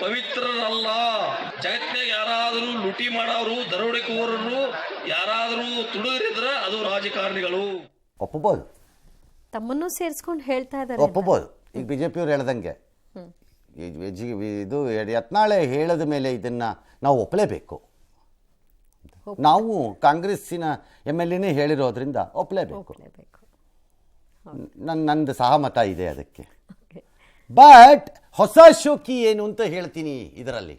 ಪವಿತ್ರರಲ್ಲ. ಜಗತ್ತಿನಾಗ ಯಾರಾದರೂ ಲೂಟಿ ಮಾಡೋರು, ದರೋಡೆಕೋರರು ಯಾರಾದರೂ ತುಡುಗರಿದ್ರ ಅದು ರಾಜಕಾರಣಿಗಳು. ಒಪ್ಪಬಹುದು, ತಮ್ಮನ್ನು ಸೇರಿಸ್ಕೊಂಡು ಹೇಳ್ತಾ ಇದ್ದಾರೆ. ಒಪ್ಪಬಹುದು. ಈಗ BJP ಅವ್ರು ಹೇಳ್ದಂಗೆ ಇದು ಯತ್ನಾಳೆ ಹೇಳದ ಮೇಲೆ ಇದನ್ನು ನಾವು ಒಪ್ಪಲೇಬೇಕು. ನಾವು ಕಾಂಗ್ರೆಸ್ಸಿನ MLA ಹೇಳಿರೋದ್ರಿಂದ ಒಪ್ಪಲೇಬೇಕು. ನಂದು ಸಹಮತ ಇದೆ ಅದಕ್ಕೆ. ಬಟ್ ಹೊಸ ಶೋಕಿ ಏನು ಅಂತ ಹೇಳ್ತೀನಿ ಇದರಲ್ಲಿ.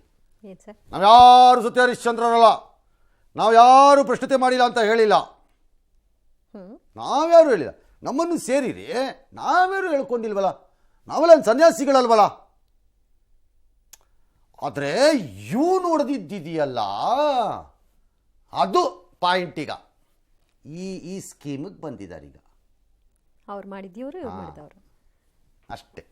ನಾವು ಯಾರು ಸತ್ಯ ಹರಿಶ್ಚಂದ್ರರಲ್ಲ, ನಾವು ಯಾರು ಪ್ರಶ್ನತೆ ಮಾಡಿಲ್ಲ ಅಂತ ಹೇಳಿಲ್ಲ. ನಾವ್ಯಾರು ಹೇಳಿಲ್ಲ. ನಮ್ಮನ್ನು ಸೇರಿರಿ, ನಾವ್ಯಾರು ಹೇಳ್ಕೊಂಡಿಲ್ವಲ್ಲ, ನಾವೆಲ್ಲ ಸನ್ಯಾಸಿಗಳಲ್ವಲ್ಲ. ಆದರೆ ಇವು ನೋಡ್ದಿದ್ದಿದೆಯಲ್ಲ, ಅದು ಪಾಯಿಂಟ್. ಈಗ ಈ ಸ್ಕೀಮಿಗೆ ಬಂದಿದ್ದಾರೆ. ಈಗ ಅವ್ರು ಮಾಡಿದ್ದೀವರು, ಇವ್ರು ಮಾಡಿದವರು ಅಷ್ಟೇ.